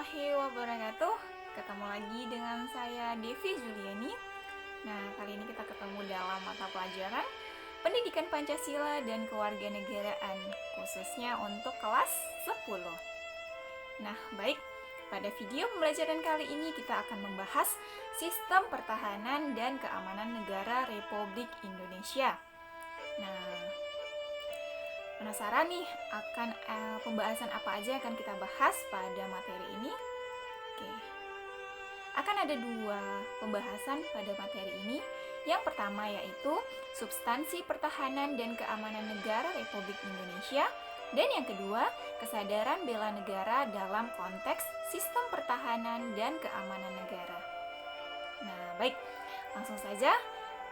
warahmatullahi wabarakatuh. Ketemu lagi dengan saya Devi Juliani. Nah, kali ini kita ketemu dalam mata pelajaran Pendidikan Pancasila dan Kewarganegaraan, khususnya untuk kelas 10. Nah, baik. Pada video pembelajaran kali ini kita akan membahas Sistem Pertahanan dan Keamanan Negara Republik Indonesia. Nah, penasaran nih akan pembahasan apa aja yang akan kita bahas pada materi ini? Oke. Akan ada dua pembahasan pada materi ini. Yang pertama yaitu substansi pertahanan dan keamanan negara Republik Indonesia, dan yang kedua, kesadaran bela negara dalam konteks sistem pertahanan dan keamanan negara. Nah, baik. Langsung saja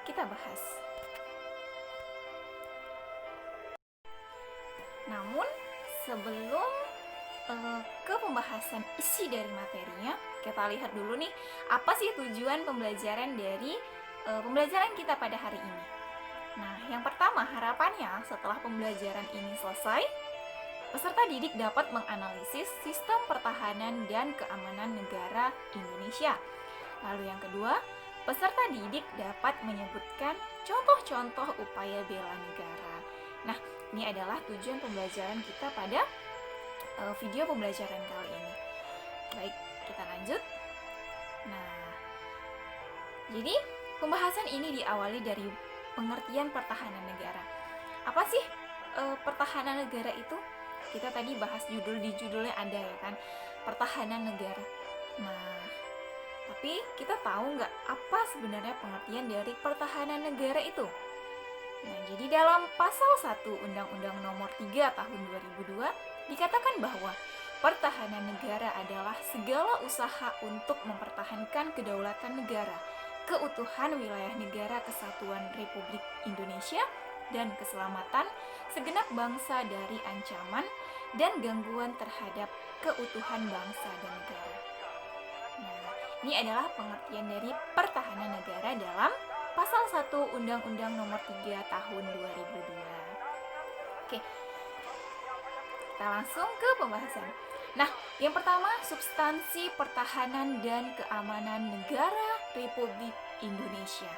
kita bahas. Namun, sebelum ke pembahasan isi dari materinya, kita lihat dulu nih, apa sih tujuan pembelajaran dari pembelajaran kita pada hari ini. Nah, yang pertama, harapannya setelah pembelajaran ini selesai, peserta didik dapat menganalisis sistem pertahanan dan keamanan negara Indonesia. Lalu yang kedua, peserta didik dapat menyebutkan contoh-contoh upaya bela negara. Nah, ini adalah tujuan pembelajaran kita pada video pembelajaran kali ini. Baik, kita lanjut. Nah, jadi pembahasan ini diawali dari pengertian pertahanan negara. Apa sih pertahanan negara itu? Kita tadi bahas di judulnya ada ya kan, pertahanan negara. Nah, tapi kita tahu nggak apa sebenarnya pengertian dari pertahanan negara itu? Nah, jadi dalam pasal 1 Undang-Undang Nomor 3 Tahun 2002 dikatakan bahwa pertahanan negara adalah segala usaha untuk mempertahankan kedaulatan negara, keutuhan wilayah negara kesatuan Republik Indonesia, dan keselamatan segenap bangsa dari ancaman dan gangguan terhadap keutuhan bangsa dan negara. Nah, ini adalah pengertian dari pertahanan negara dalam Pasal 1 Undang-Undang Nomor 3 Tahun 2002. Oke, kita langsung ke pembahasan. Nah, yang pertama, substansi pertahanan dan keamanan negara Republik Indonesia.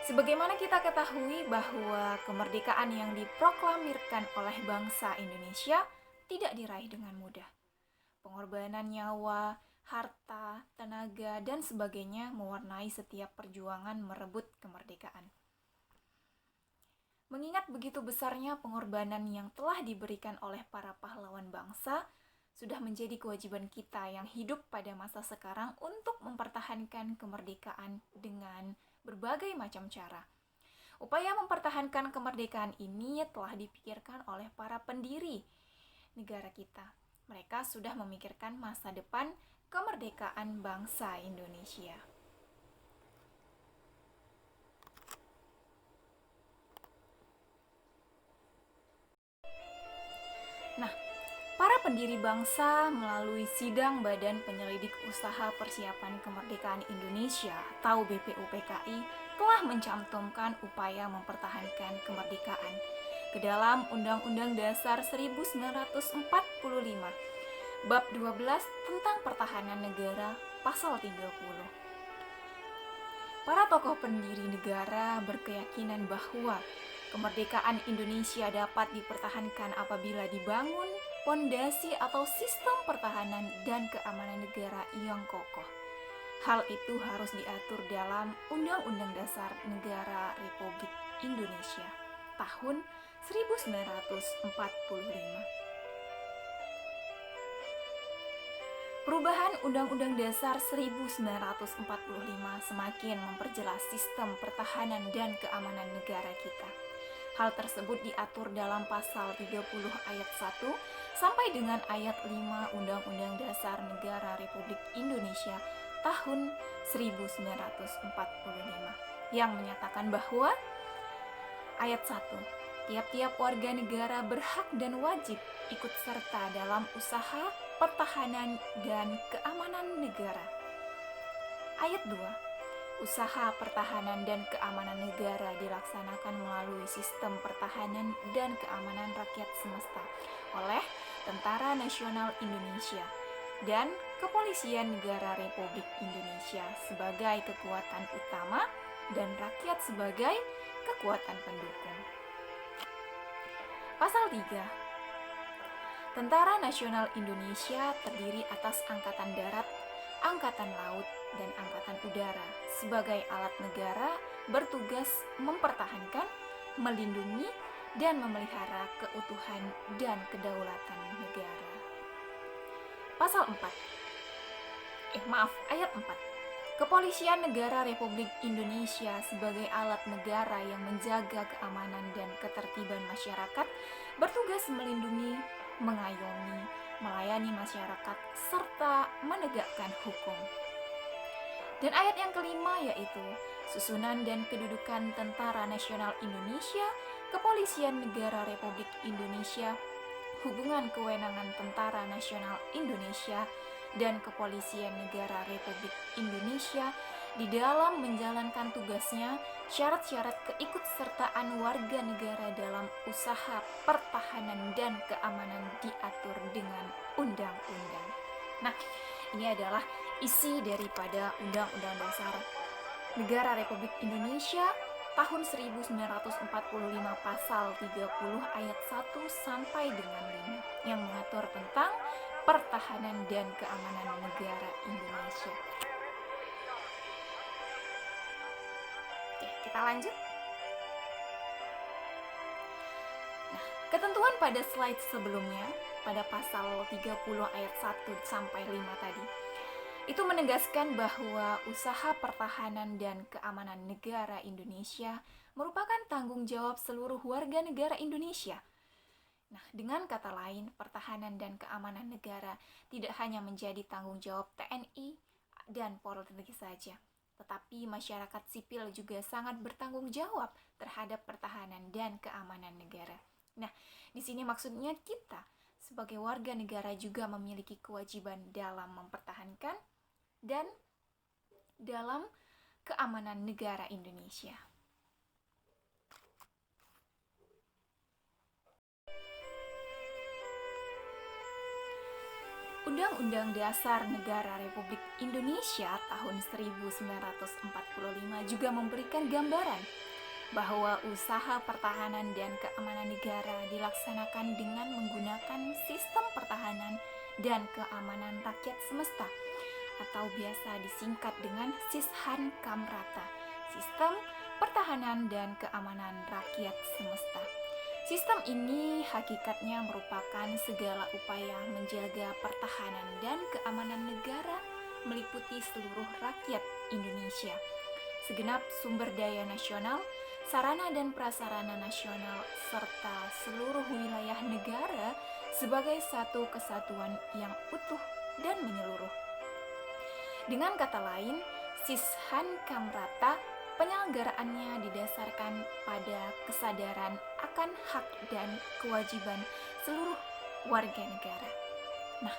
Sebagaimana kita ketahui bahwa kemerdekaan yang diproklamirkan oleh bangsa Indonesia tidak diraih dengan mudah. Pengorbanan nyawa, harta, tenaga, dan sebagainya mewarnai setiap perjuangan merebut kemerdekaan. Mengingat begitu besarnya pengorbanan yang telah diberikan oleh para pahlawan bangsa, sudah menjadi kewajiban kita yang hidup pada masa sekarang untuk mempertahankan kemerdekaan dengan berbagai macam cara. Upaya mempertahankan kemerdekaan ini telah dipikirkan oleh para pendiri negara kita. Mereka sudah memikirkan masa depan kemerdekaan bangsa Indonesia. Nah, para pendiri bangsa melalui Sidang Badan Penyelidik Usaha Persiapan Kemerdekaan Indonesia atau BPUPKI telah mencantumkan upaya mempertahankan kemerdekaan ke dalam Undang-Undang Dasar 1945, Bab 12 tentang Pertahanan Negara, Pasal 30. Para tokoh pendiri negara berkeyakinan bahwa kemerdekaan Indonesia dapat dipertahankan apabila dibangun pondasi atau sistem pertahanan dan keamanan negara yang kokoh. Hal itu harus diatur dalam Undang-Undang Dasar Negara Republik Indonesia tahun 1945. Perubahan Undang-Undang Dasar 1945 semakin memperjelas sistem pertahanan dan keamanan negara kita. Hal tersebut diatur dalam pasal 30 ayat 1 sampai dengan ayat 5 Undang-Undang Dasar Negara Republik Indonesia tahun 1945 yang menyatakan bahwa ayat 1, tiap-tiap warga negara berhak dan wajib ikut serta dalam usaha pertahanan dan keamanan negara. Ayat 2, Usaha pertahanan dan keamanan negara dilaksanakan melalui sistem pertahanan dan keamanan rakyat semesta oleh Tentara Nasional Indonesia dan Kepolisian Negara Republik Indonesia sebagai kekuatan utama dan rakyat sebagai kekuatan pendukung. Pasal 3. Tentara Nasional Indonesia terdiri atas Angkatan Darat, Angkatan Laut, dan Angkatan Udara sebagai alat negara bertugas mempertahankan, melindungi, dan memelihara keutuhan dan kedaulatan negara. Pasal 4. Ayat 4. Kepolisian Negara Republik Indonesia sebagai alat negara yang menjaga keamanan dan ketertiban masyarakat bertugas melindungi, mengayomi, melayani masyarakat, serta menegakkan hukum. Dan ayat yang kelima yaitu susunan dan kedudukan Tentara Nasional Indonesia, Kepolisian Negara Republik Indonesia, hubungan kewenangan Tentara Nasional Indonesia dan Kepolisian Negara Republik Indonesia di dalam menjalankan tugasnya, syarat-syarat keikutsertaan warga negara dalam usaha pertahanan dan keamanan diatur dengan undang-undang. Nah, ini adalah isi daripada Undang-Undang Dasar Negara Republik Indonesia tahun 1945 pasal 30 ayat 1 sampai dengan 5 yang mengatur tentang pertahanan dan keamanan negara Indonesia. Oke, kita lanjut. Nah, ketentuan pada slide sebelumnya pada pasal 30 ayat 1 sampai 5 tadi itu menegaskan bahwa usaha pertahanan dan keamanan negara Indonesia merupakan tanggung jawab seluruh warga negara Indonesia. Nah, dengan kata lain, pertahanan dan keamanan negara tidak hanya menjadi tanggung jawab TNI dan Polri saja, tetapi masyarakat sipil juga sangat bertanggung jawab terhadap pertahanan dan keamanan negara. Nah, di sini maksudnya kita sebagai warga negara juga memiliki kewajiban dalam mempertahankan dan dalam keamanan negara Indonesia. Undang-Undang Dasar Negara Republik Indonesia tahun 1945 juga memberikan gambaran bahwa usaha pertahanan dan keamanan negara dilaksanakan dengan menggunakan sistem pertahanan dan keamanan rakyat semesta atau biasa disingkat dengan Sishan Kamrata, Sistem Pertahanan dan Keamanan Rakyat Semesta. Sistem ini hakikatnya merupakan segala upaya menjaga pertahanan dan keamanan negara meliputi seluruh rakyat Indonesia, segenap sumber daya nasional, sarana dan prasarana nasional, serta seluruh wilayah negara sebagai satu kesatuan yang utuh dan menyeluruh. Dengan kata lain, Sishan Kamrata penyelenggaraannya didasarkan pada kesadaran akan hak dan kewajiban seluruh warga negara. Nah,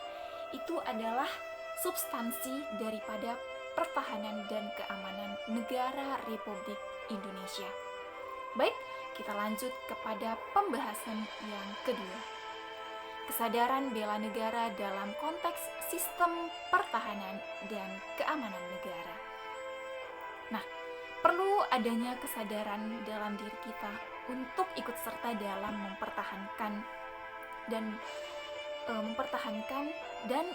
itu adalah substansi daripada pertahanan dan keamanan negara Republik Indonesia. Baik, kita lanjut kepada pembahasan yang kedua. Kesadaran bela negara dalam konteks sistem pertahanan dan keamanan negara. Nah, perlu adanya kesadaran dalam diri kita untuk ikut serta dalam mempertahankan dan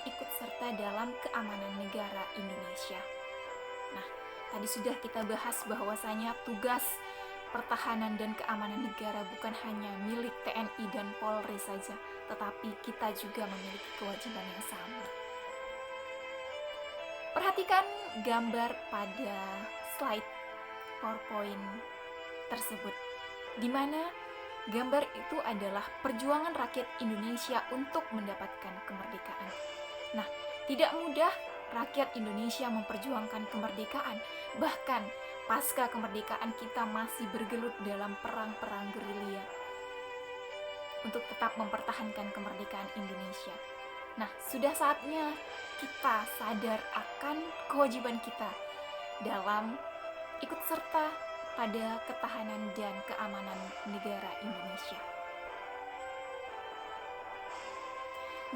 ikut serta dalam keamanan negara Indonesia. Nah, tadi sudah kita bahas bahwasanya tugas pertahanan dan keamanan negara bukan hanya milik TNI dan Polri saja, tetapi kita juga memiliki kewajiban yang sama. Perhatikan gambar pada slide PowerPoint tersebut, di mana gambar itu adalah perjuangan rakyat Indonesia untuk mendapatkan kemerdekaan. Nah, tidak mudah rakyat Indonesia memperjuangkan kemerdekaan. Bahkan pasca kemerdekaan kita masih bergelut dalam perang-perang gerilya untuk tetap mempertahankan kemerdekaan Indonesia. Nah, sudah saatnya kita sadar akan kewajiban kita dalam ikut serta pada ketahanan dan keamanan negara Indonesia.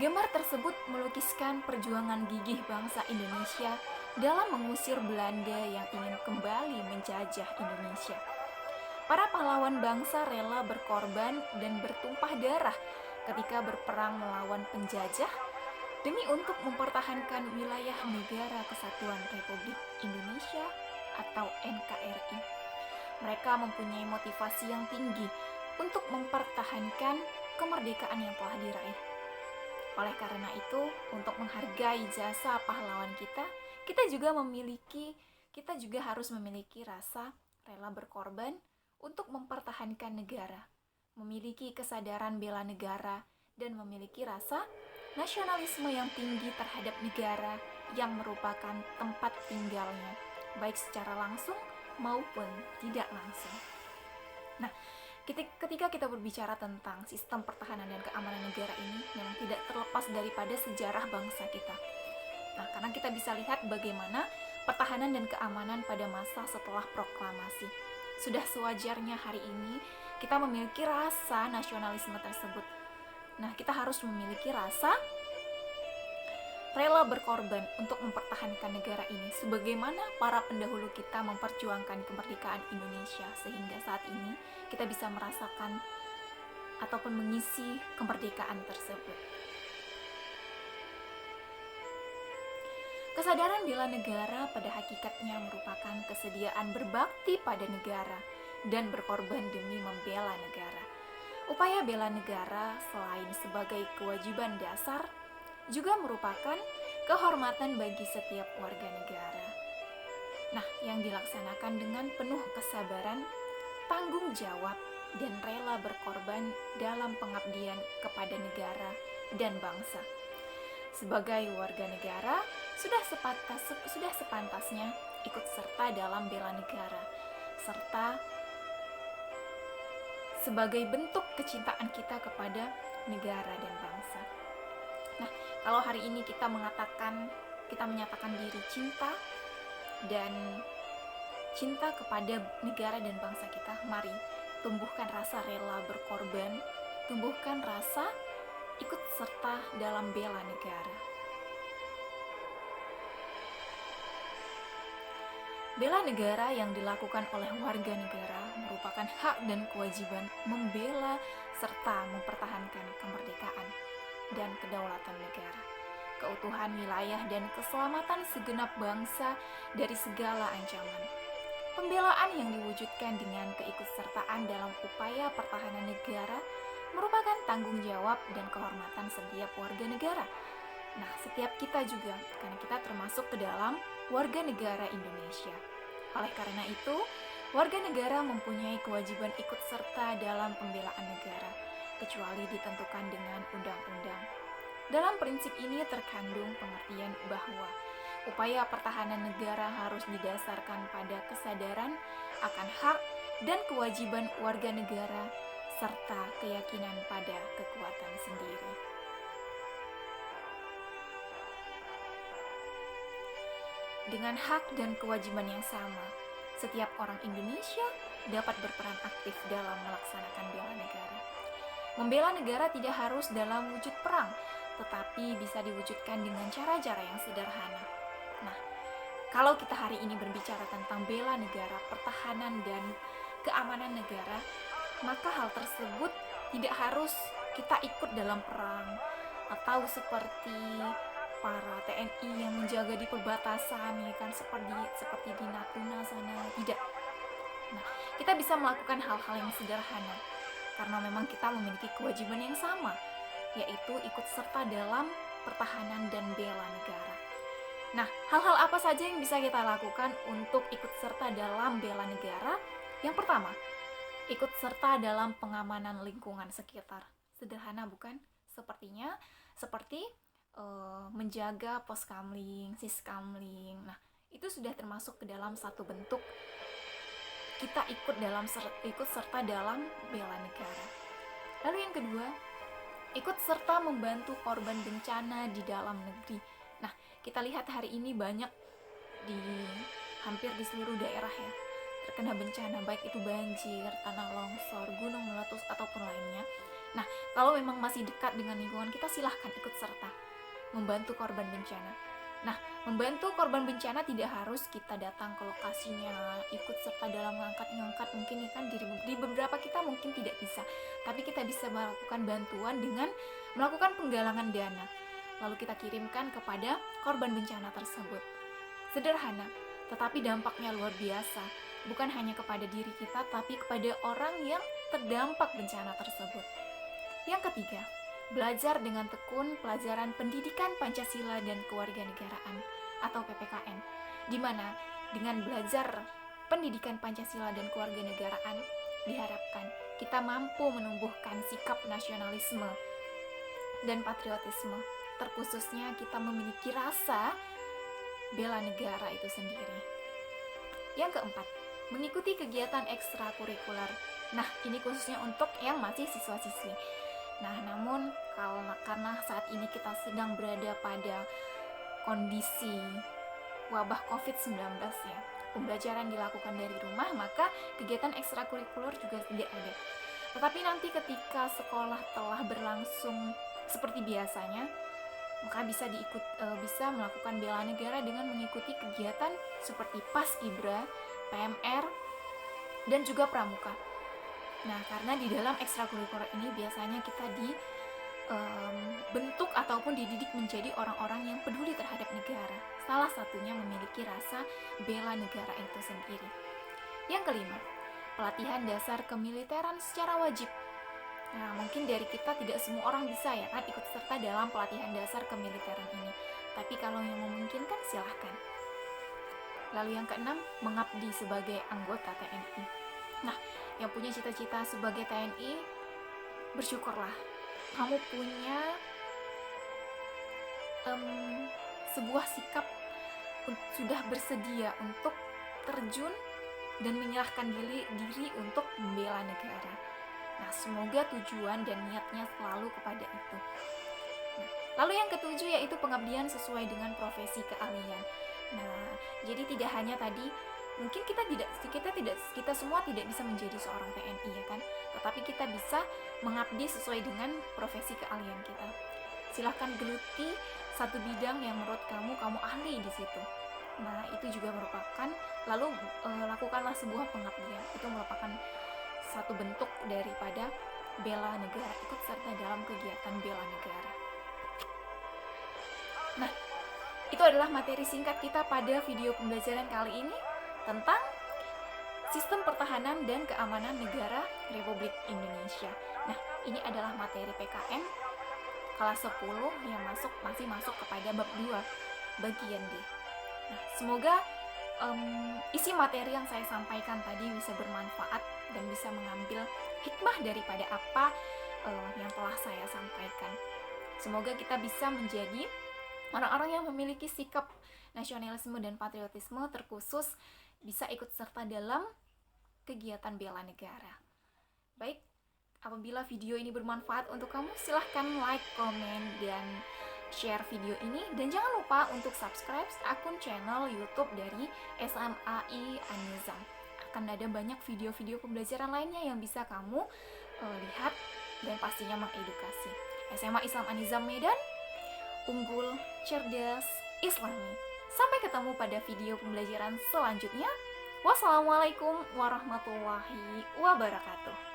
Gambar tersebut melukiskan perjuangan gigih bangsa Indonesia dalam mengusir Belanda yang ingin kembali menjajah Indonesia. Para pahlawan bangsa rela berkorban dan bertumpah darah ketika berperang melawan penjajah demi untuk mempertahankan wilayah Negara Kesatuan Republik Indonesia atau NKRI. Mereka mempunyai motivasi yang tinggi untuk mempertahankan kemerdekaan yang telah diraih. Oleh karena itu, untuk menghargai jasa pahlawan kita juga harus memiliki rasa rela berkorban untuk mempertahankan negara, memiliki kesadaran bela negara, dan memiliki rasa nasionalisme yang tinggi terhadap negara yang merupakan tempat tinggalnya, baik secara langsung maupun tidak langsung. Nah, ketika kita berbicara tentang sistem pertahanan dan keamanan negara ini memang tidak terlepas daripada sejarah bangsa kita. Nah, karena kita bisa lihat bagaimana pertahanan dan keamanan pada masa setelah proklamasi. Sudah sewajarnya hari ini kita memiliki rasa nasionalisme tersebut. Nah, kita harus memiliki rasa rela berkorban untuk mempertahankan negara ini sebagaimana para pendahulu kita memperjuangkan kemerdekaan Indonesia sehingga saat ini kita bisa merasakan ataupun mengisi kemerdekaan tersebut. Kesadaran bela negara pada hakikatnya merupakan kesediaan berbakti pada negara dan berkorban demi membela negara. Upaya bela negara selain sebagai kewajiban dasar juga merupakan kehormatan bagi setiap warga negara. Nah, yang dilaksanakan dengan penuh kesabaran, tanggung jawab, dan rela berkorban dalam pengabdian kepada negara dan bangsa. Sebagai warga negara, sudah sepantasnya ikut serta dalam bela negara, serta sebagai bentuk kecintaan kita kepada negara dan bangsa. Nah, kalau hari ini kita menyatakan diri cinta dan cinta kepada negara dan bangsa kita, mari tumbuhkan rasa rela berkorban, tumbuhkan rasa ikut serta dalam bela negara. Bela negara yang dilakukan oleh warga negara merupakan hak dan kewajiban membela serta mempertahankan kemerdekaan dan kedaulatan negara, keutuhan wilayah dan keselamatan segenap bangsa dari segala ancaman. Pembelaan yang diwujudkan dengan keikutsertaan dalam upaya pertahanan negara merupakan tanggung jawab dan kehormatan setiap warga negara. Nah, setiap kita juga, karena kita termasuk ke dalam warga negara Indonesia. Oleh karena itu, warga negara mempunyai kewajiban ikut serta dalam pembelaan negara, kecuali ditentukan dengan undang-undang. Dalam prinsip ini terkandung pengertian bahwa upaya pertahanan negara harus didasarkan pada kesadaran akan hak dan kewajiban warga negara serta keyakinan pada kekuatan sendiri. Dengan hak dan kewajiban yang sama, setiap orang Indonesia dapat berperan aktif dalam melaksanakan bela negara. Membela negara tidak harus dalam wujud perang, tetapi bisa diwujudkan dengan cara-cara yang sederhana. Nah, kalau kita hari ini berbicara tentang bela negara, pertahanan dan keamanan negara, maka hal tersebut tidak harus kita ikut dalam perang atau seperti para TNI yang menjaga di perbatasan, ya kan, seperti di Natuna sana, tidak. Nah, kita bisa melakukan hal-hal yang sederhana karena memang kita memiliki kewajiban yang sama, yaitu ikut serta dalam pertahanan dan bela negara. Nah, hal-hal apa saja yang bisa kita lakukan untuk ikut serta dalam bela negara? Yang pertama, ikut serta dalam pengamanan lingkungan sekitar. Sederhana bukan? Seperti menjaga poskamling, siskamling. Nah, itu sudah termasuk ke dalam satu bentuk kita ikut serta dalam bela negara. Lalu yang kedua, ikut serta membantu korban bencana di dalam negeri. Nah, kita lihat hari ini banyak hampir di seluruh daerah ya, terkena bencana, baik itu banjir, tanah longsor, gunung meletus, ataupun lainnya. Nah, kalau memang masih dekat dengan lingkungan kita, silahkan ikut serta membantu korban bencana. Nah, membantu korban bencana tidak harus kita datang ke lokasinya, ikut serta dalam mengangkat mungkin kan di beberapa kita mungkin tidak bisa, tapi kita bisa melakukan bantuan dengan melakukan penggalangan dana, lalu kita kirimkan kepada korban bencana tersebut. Sederhana, tetapi dampaknya luar biasa, bukan hanya kepada diri kita, tapi kepada orang yang terdampak bencana tersebut. Yang ketiga, belajar dengan tekun pelajaran pendidikan Pancasila dan Kewarganegaraan atau PPKN, di mana dengan belajar pendidikan Pancasila dan Kewarganegaraan diharapkan kita mampu menumbuhkan sikap nasionalisme dan patriotisme, terkhususnya kita memiliki rasa bela negara itu sendiri. Yang keempat, mengikuti kegiatan ekstrakurikuler. Nah, ini khususnya untuk yang masih siswa-siswi. Nah, namun karena saat ini kita sedang berada pada kondisi wabah COVID-19 ya, pembelajaran dilakukan dari rumah, maka kegiatan ekstrakurikuler juga tidak ada. Tetapi nanti ketika sekolah telah berlangsung seperti biasanya, maka bisa melakukan bela negara dengan mengikuti kegiatan seperti Paskibra, PMR, dan juga Pramuka. Nah, karena di dalam ekstrakurikuler ini biasanya kita dibentuk ataupun dididik menjadi orang-orang yang peduli terhadap negara. Salah satunya memiliki rasa bela negara itu sendiri. Yang kelima, pelatihan dasar kemiliteran secara wajib. Nah, mungkin dari kita tidak semua orang bisa ya kan ikut serta dalam pelatihan dasar kemiliteran ini. Tapi kalau yang memungkinkan silahkan. Lalu yang keenam, mengabdi sebagai anggota TNI. Nah, yang punya cita-cita sebagai TNI, bersyukurlah kamu punya sebuah sikap sudah bersedia untuk terjun dan menyerahkan diri untuk membela negara. Nah, semoga tujuan dan niatnya selalu kepada itu. Nah, lalu yang ketujuh yaitu pengabdian sesuai dengan profesi keahlian. Nah, jadi tidak hanya tadi mungkin kita semua tidak bisa menjadi seorang TNI ya kan, tetapi kita bisa mengabdi sesuai dengan profesi keahlian kita. Silahkan geluti satu bidang yang menurut kamu ahli di situ. Nah, itu juga merupakan lakukanlah sebuah pengabdian. Itu merupakan satu bentuk daripada bela negara, ikut serta dalam kegiatan bela negara. Nah, itu adalah materi singkat kita pada video pembelajaran kali ini tentang sistem pertahanan dan keamanan negara Republik Indonesia. Nah, ini adalah materi PKN kelas 10 yang masih masuk kepada bab 2 bagian D. Nah, semoga isi materi yang saya sampaikan tadi bisa bermanfaat dan bisa mengambil hikmah daripada apa yang telah saya sampaikan. Semoga kita bisa menjadi orang-orang yang memiliki sikap nasionalisme dan patriotisme, terkhusus bisa ikut serta dalam kegiatan bela negara. Baik, apabila video ini bermanfaat untuk kamu, silahkan like, komen, dan share video ini. Dan jangan lupa untuk subscribe akun channel YouTube dari SMAI An-Nizam. Akan ada banyak video-video pembelajaran lainnya yang bisa kamu lihat dan pastinya mengedukasi. SMA Islam An-Nizam Medan, unggul, cerdas, Islami. Sampai ketemu pada video pembelajaran selanjutnya. Wassalamualaikum warahmatullahi wabarakatuh.